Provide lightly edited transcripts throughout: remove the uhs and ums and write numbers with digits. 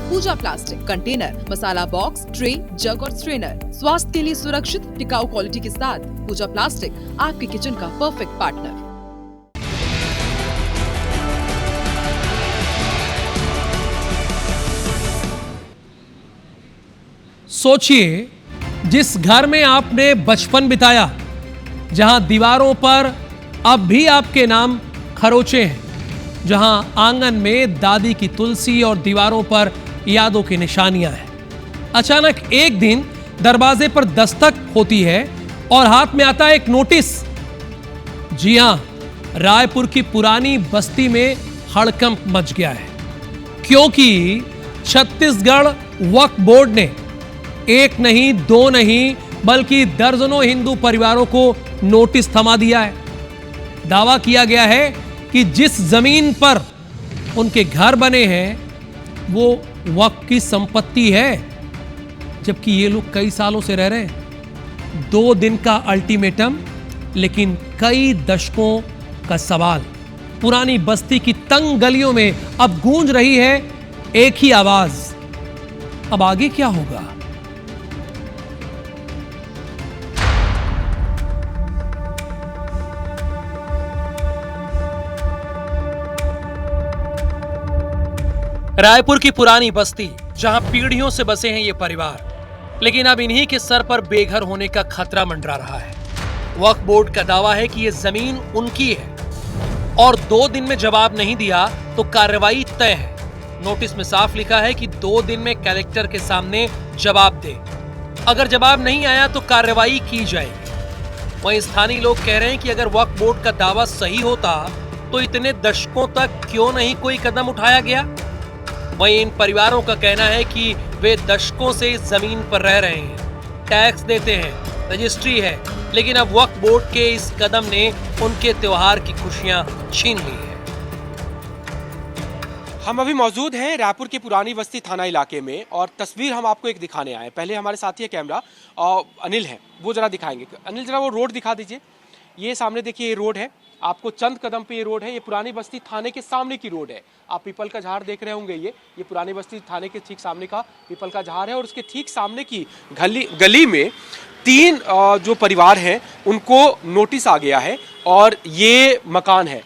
पूजा plastic, container, मसाला box, tray, जग और strainer. स्वास्थ्य के लिए सुरक्षित टिकाऊ क्वालिटी के साथ पूजा प्लास्टिक आपके किचन का परफेक्ट पार्टनर। सोचिए, जिस घर में आपने बचपन बिताया, जहां दीवारों पर अब भी आपके नाम खरोचे हैं, जहां आंगन में दादी की तुलसी और दीवारों पर यादों की निशानियां हैं। अचानक एक दिन दरवाजे पर दस्तक होती है और हाथ में आता है एक नोटिस। जी हां, रायपुर की पुरानी बस्ती में हड़कंप मच गया है, क्योंकि छत्तीसगढ़ वक्फ बोर्ड ने एक नहीं, दो नहीं, बल्कि दर्जनों हिंदू परिवारों को नोटिस थमा दिया है। दावा किया गया है कि जिस जमीन पर उनके घर बने हैं वो वक्फ की संपत्ति है, जबकि ये लोग कई सालों से रह रहे हैं। 2 दिन का अल्टीमेटम, लेकिन कई दशकों का सवाल। पुरानी बस्ती की तंग गलियों में अब गूंज रही है एक ही आवाज। अब आगे क्या होगा? रायपुर की पुरानी बस्ती, जहां पीढ़ियों से बसे हैं ये परिवार, लेकिन अब इन्हीं के सर पर बेघर होने का खतरा मंडरा रहा है। वक्फ बोर्ड का दावा है कि ये जमीन उनकी है और 2 दिन में जवाब नहीं दिया तो कार्रवाई तय है। नोटिस में साफ लिखा है कि 2 दिन में कलेक्टर के सामने जवाब दे। अगर जवाब नहीं आया तो कार्रवाई की जाएगी। वहीं स्थानीय लोग कह रहे हैं कि अगर वक्फ बोर्ड का दावा सही होता तो इतने दशकों तक क्यों नहीं कोई कदम उठाया गया। वहीं इन परिवारों का कहना है कि वे दशकों से इस जमीन पर रह रहे हैं, टैक्स देते हैं, रजिस्ट्री है, लेकिन अब वक्फ बोर्ड के इस कदम ने उनके त्योहार की खुशियां छीन ली है। हम अभी मौजूद हैं रायपुर की पुरानी बस्ती थाना इलाके में और तस्वीर हम आपको एक दिखाने आए। पहले हमारे साथी है कैमरा और अनिल है, वो जरा दिखाएंगे। अनिल जरा वो रोड दिखा दीजिए। ये सामने देखिए, ये रोड है, आपको चंद कदम पे ये रोड है। ये पुरानी बस्ती थाने के सामने की रोड है। आप पीपल का झाड़ देख रहे होंगे। ये पुरानी बस्ती थाने के ठीक सामने का पीपल का झाड़ है और उसके ठीक सामने की गली में 3 जो परिवार हैं उनको नोटिस आ गया है। और ये मकान है,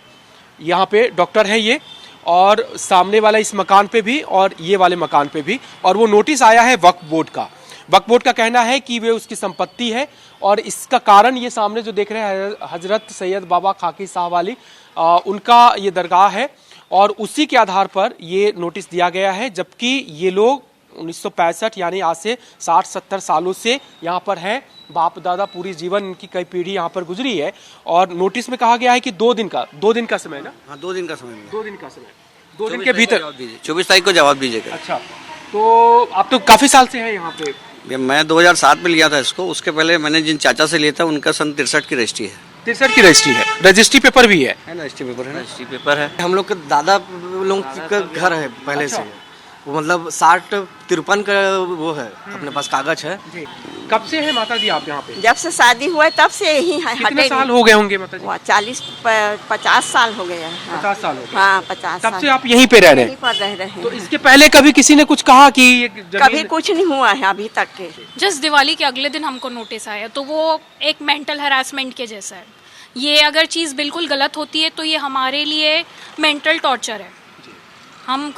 यहाँ पे डॉक्टर है ये, और सामने वाला इस मकान पे भी और ये वाले मकान पे भी। और वो नोटिस आया है वक्फ बोर्ड का। वक्फ बोर्ड का कहना है कि वे उसकी संपत्ति है और इसका कारण ये सामने जो देख रहे हैं हजरत सैयद बाबा खाकी साहब वाली उनका ये दरगाह है और उसी के आधार पर ये नोटिस दिया गया है। जबकि ये लोग 1965 यानी आज से 60-70 सालों से यहाँ पर हैं। बाप दादा पूरी जीवन इनकी कई पीढ़ी यहाँ पर गुजरी है। और नोटिस में कहा गया है कि 2 दिन का समय ना। हाँ, 2 दिन का समय। 2 दिन का समय, 2 दिन के भीतर 24 तारीख को जवाब दीजिएगा। अच्छा, तो आप तो काफी साल से हैं यहाँ पे। मैं 2007 में लिया था इसको। उसके पहले मैंने जिन चाचा से लिया था उनका सन 63 की रजिस्ट्री है। 63 की रजिस्ट्री है। रजिस्ट्री पेपर भी है ना? रजिस्ट्री पेपर है ना? रजिस्ट्री पेपर है। हम लोग के दादा लोग का घर है पहले से, वो मतलब 60-53 का वो है, अपने पास कागज है। कब से है माता जी आप यहाँ पे? जब से शादी हुआ है तब से यही है। कितने साल हो गए होंगे माता जी? 40-50 साल हो गए हैं। 50 साल हो गए। हाँ, 50 तब साल से आप यहीं पे रह रहे हैं? यहीं पर रह रहे हैं। तो इसके पहले कभी किसी ने कुछ कहा कि ये कभी कुछ नहीं हुआ है अभी तक के। जस्ट दिवाली के अगले दिन हमको नोटिस आया, तो वो एक मेंटल हैरासमेंट के जैसा है। ये अगर चीज़ बिल्कुल गलत होती है तो ये हमारे लिए मेंटल टॉर्चर है।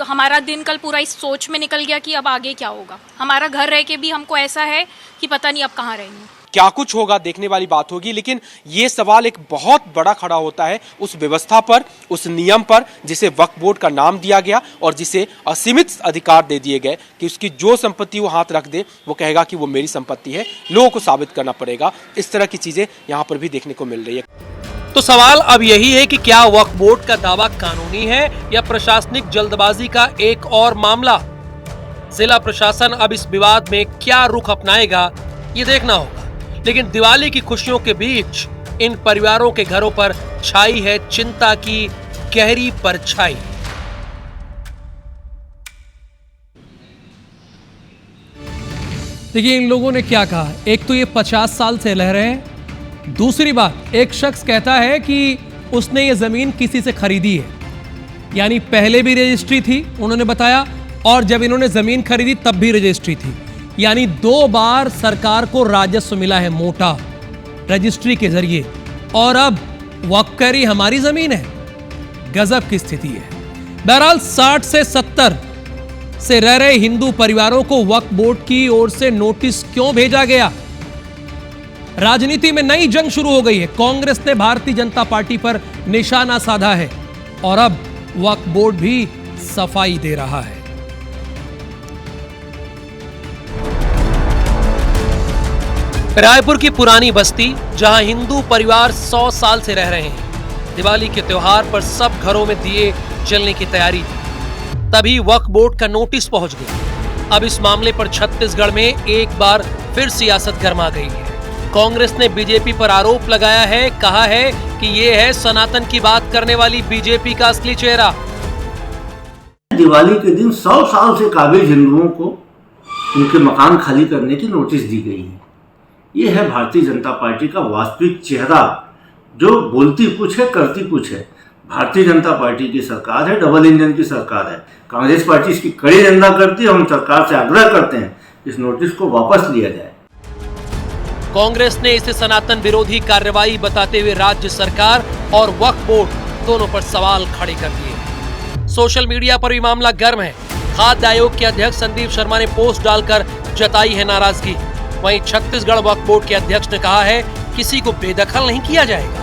हमारा दिन कल पूरा इस सोच में निकल गया कि अब आगे क्या होगा। हमारा घर रह के भी हमको ऐसा है कि पता नहीं अब कहाँ रहेंगे। क्या कुछ होगा, देखने वाली बात होगी। लेकिन ये सवाल एक बहुत बड़ा खड़ा होता है उस व्यवस्था पर, उस नियम पर जिसे वक्फ बोर्ड का नाम दिया गया और जिसे असीमित अधिकार दे दिए गए कि उसकी जो संपत्ति वो हाथ रख दे वो कहेगा कि वो मेरी संपत्ति है। लोगों को साबित करना पड़ेगा। इस तरह की चीजें यहाँ पर भी देखने को मिल रही है। तो सवाल अब यही है कि क्या वक्फ बोर्ड का दावा कानूनी है या प्रशासनिक जल्दबाजी का एक और मामला। जिला प्रशासन अब इस विवाद में क्या रुख अपनाएगा ये देखना होगा। लेकिन दिवाली की खुशियों के बीच इन परिवारों के घरों पर छाई है चिंता की गहरी परछाई। देखिए इन लोगों ने क्या कहा। एक तो ये 50 साल से रह रहे हैं। दूसरी बात, एक शख्स कहता है कि उसने ये जमीन किसी से खरीदी है, यानी पहले भी रजिस्ट्री थी, उन्होंने बताया और जब इन्होंने जमीन खरीदी तब भी रजिस्ट्री थी। यानी 2 बार सरकार को राजस्व मिला है मोटा रजिस्ट्री के जरिए, और अब वक्फ कह रही हमारी जमीन है। गजब की स्थिति है। बहरहाल 60 से 70 से रह रहे हिंदू परिवारों को वक्फ बोर्ड की ओर से नोटिस क्यों भेजा गया? राजनीति में नई जंग शुरू हो गई है। कांग्रेस ने भारतीय जनता पार्टी पर निशाना साधा है और अब वक्फ बोर्ड भी सफाई दे रहा है। रायपुर की पुरानी बस्ती, जहां हिंदू परिवार 100 साल से रह रहे हैं। दिवाली के त्योहार पर सब घरों में दिए जलने की तैयारी थी, तभी वक्फ बोर्ड का नोटिस पहुंच गया। अब इस मामले पर छत्तीसगढ़ में एक बार फिर सियासत गर्मा गई है। कांग्रेस ने बीजेपी पर आरोप लगाया है, कहा है कि ये है सनातन की बात करने वाली बीजेपी का असली चेहरा। दिवाली के दिन 100 साल से काबिज हिंदुओं को उनके मकान खाली करने की नोटिस दी गई है। ये है भारतीय जनता पार्टी का वास्तविक चेहरा, जो बोलती कुछ है करती कुछ है। भारतीय जनता पार्टी की सरकार है, डबल इंजन की सरकार है। कांग्रेस पार्टी इसकी कड़ी निंदा करती है। हम सरकार से आग्रह करते हैं इस नोटिस को वापस लिया जाए। कांग्रेस ने इसे सनातन विरोधी कार्रवाई बताते हुए राज्य सरकार और वक्फ बोर्ड दोनों पर सवाल खड़े कर दिए। सोशल मीडिया पर भी मामला गर्म है। खाद्य आयोग के अध्यक्ष संदीप शर्मा ने पोस्ट डालकर जताई है नाराजगी। वहीं छत्तीसगढ़ वक्फ बोर्ड के अध्यक्ष ने कहा है किसी को बेदखल नहीं किया जाएगा।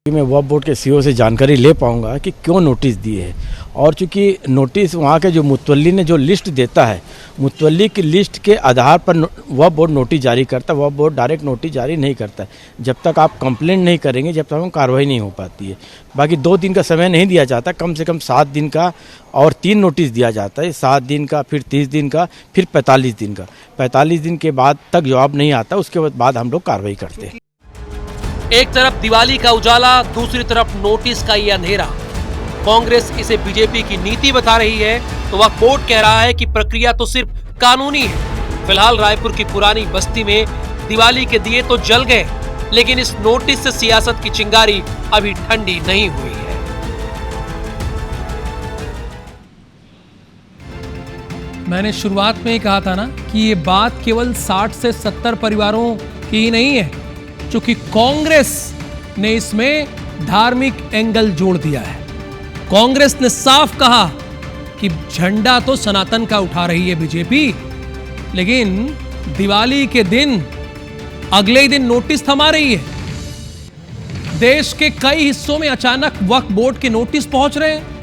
मैं वक्फ बोर्ड के सीईओ से जानकारी ले पाऊंगा कि क्यों नोटिस दिए है, और चूंकि नोटिस वहाँ के जो मुतवल्ली ने जो लिस्ट देता है, मुतवल्ली की लिस्ट के आधार पर वक्फ बोर्ड नोटिस जारी करता है। वक्फ बोर्ड डायरेक्ट नोटिस जारी नहीं करता है। जब तक आप कंप्लेंट नहीं करेंगे, जब तक कार्रवाई नहीं हो पाती है। बाकी 2 दिन का समय नहीं दिया जाता, कम से कम 7 दिन का और 3 नोटिस दिया जाता है। 7 दिन का, फिर 30 दिन का, फिर 45 दिन का। 45 दिन के बाद तक जवाब नहीं आता, उसके बाद हम लोग कार्रवाई करते हैं। एक तरफ दिवाली का उजाला, दूसरी तरफ नोटिस का ये अंधेरा। कांग्रेस इसे बीजेपी की नीति बता रही है, तो वक्फ बोर्ड कह रहा है कि प्रक्रिया तो सिर्फ कानूनी है। फिलहाल रायपुर की पुरानी बस्ती में दिवाली के दिए तो जल गए, लेकिन इस नोटिस से सियासत की चिंगारी अभी ठंडी नहीं हुई है। मैंने शुरुआत में ही कहा था ना कि ये बात केवल 60 से 70 परिवारों की ही नहीं है, क्योंकि कांग्रेस ने इसमें धार्मिक एंगल जोड़ दिया है। कांग्रेस ने साफ कहा कि झंडा तो सनातन का उठा रही है बीजेपी, लेकिन दिवाली के दिन अगले ही दिन नोटिस थमा रही है। देश के कई हिस्सों में अचानक वक्फ बोर्ड के नोटिस पहुंच रहे हैं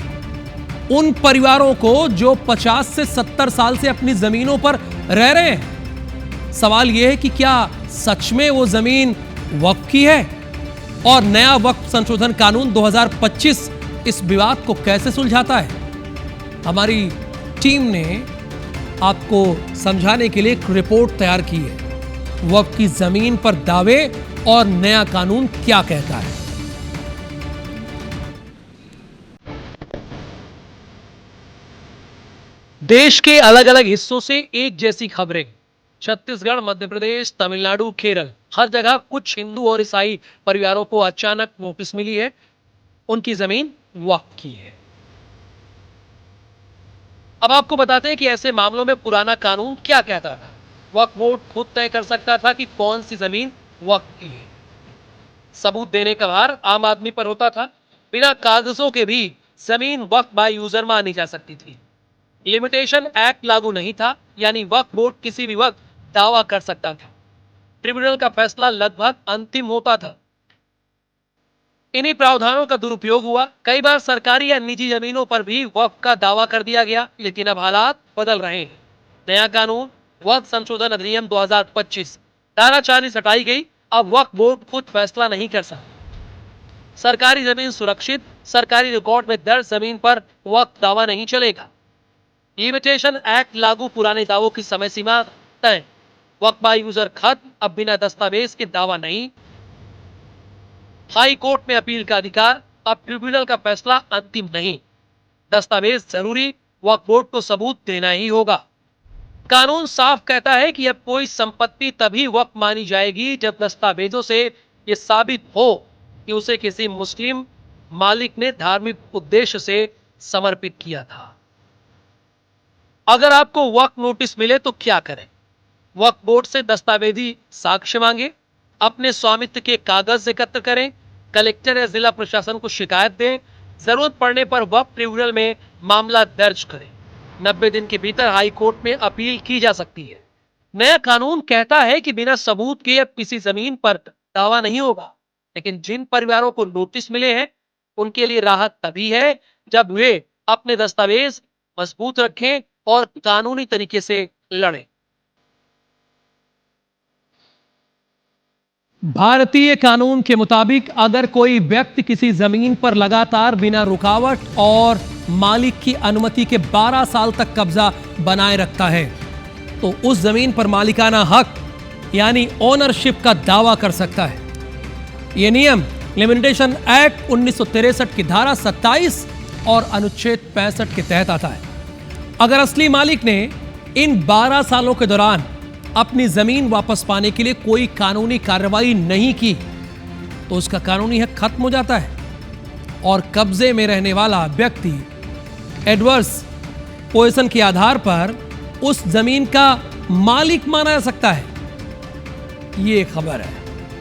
उन परिवारों को जो 50 से 70 साल से अपनी जमीनों पर रह रहे हैं। सवाल यह है कि क्या सच में वो जमीन वक्फ की है, और नया वक्फ संशोधन कानून 2025 इस विवाद को कैसे सुलझाता है? हमारी टीम ने आपको समझाने के लिए एक रिपोर्ट तैयार की है। वक्फ की जमीन पर दावे और नया कानून क्या कहता है। देश के अलग अलग हिस्सों से एक जैसी खबरें। छत्तीसगढ़, मध्य प्रदेश, तमिलनाडु, केरल, हर जगह कुछ हिंदू और ईसाई परिवारों को अचानक नोटिस मिली है, उनकी जमीन वक्फ की है। अब आपको बताते हैं कि ऐसे मामलों में पुराना कानून क्या कहता था। वक्फ बोर्ड खुद तय कर सकता था कि कौन सी जमीन वक्फ की है। सबूत देने का भार आम आदमी पर होता था। बिना कागजों के भी जमीन वक्फ बाय यूजर मानी जा सकती थी। लिमिटेशन एक्ट लागू नहीं था, यानी वक्फ बोर्ड किसी भी वक्त दावा कर सकता था। ट्रिब्यूनल का फैसला लगभग अंतिम होता था। इन्हीं प्रावधानों का दुरुपयोग हुआ। कई बार सरकारी या निजी जमीनों पर भी वक्फ का दावा कर दिया गया, लेकिन अब हालात बदल रहे हैं। नया कानून वक्फ संशोधन अधिनियम 2025 धारा 40 हटाई गई। अब वक्फ बोर्ड खुद फैसला नहीं कर सकता। सरकारी जमीन सुरक्षित, सरकारी रिकॉर्ड में दर्ज जमीन पर वक्फ दावा नहीं चलेगा। लिमिटेशन एक्ट लागू, पुराने दावों की समय सीमा तय। वक्फ बाय यूजर खत्म, अब बिना दस्तावेज के दावा नहीं। हाई कोर्ट में अपील का अधिकार, अब ट्रिब्यूनल का फैसला अंतिम नहीं। दस्तावेज जरूरी, वक्फ बोर्ड को सबूत देना ही होगा। कानून साफ कहता है कि अब कोई संपत्ति तभी वक्फ मानी जाएगी जब दस्तावेजों से यह साबित हो कि उसे किसी मुस्लिम मालिक ने धार्मिक उद्देश्य से समर्पित किया था। अगर आपको वक्फ नोटिस मिले तो क्या करें? वक्फ बोर्ड से दस्तावेजी साक्ष्य मांगे, अपने स्वामित्व के कागज एकत्र करें, कलेक्टर या जिला प्रशासन को शिकायत दें, जरूरत पड़ने पर वक्फ ट्रिब्यूनल में मामला दर्ज करें। 90 दिन के भीतर हाई कोर्ट में अपील की जा सकती है। नया कानून कहता है कि बिना सबूत के अब किसी जमीन पर दावा नहीं होगा, लेकिन जिन परिवारों को नोटिस मिले हैं उनके लिए राहत तभी है जब वे अपने दस्तावेज मजबूत रखें और कानूनी तरीके से लड़ें। भारतीय कानून के मुताबिक अगर कोई व्यक्ति किसी जमीन पर लगातार बिना रुकावट और मालिक की अनुमति के 12 साल तक कब्जा बनाए रखता है तो उस जमीन पर मालिकाना हक यानी ओनरशिप का दावा कर सकता है। यह नियम लिमिटेशन एक्ट 1963 की धारा 27 और अनुच्छेद 65 के तहत आता है। अगर असली मालिक ने इन 12 सालों के दौरान अपनी जमीन वापस पाने के लिए कोई कानूनी कार्रवाई नहीं की तो उसका कानूनी हक खत्म हो जाता है और कब्जे में रहने वाला व्यक्ति एडवर्स पोजीशन के आधार पर उस जमीन का मालिक माना जा सकता है। ये खबर है।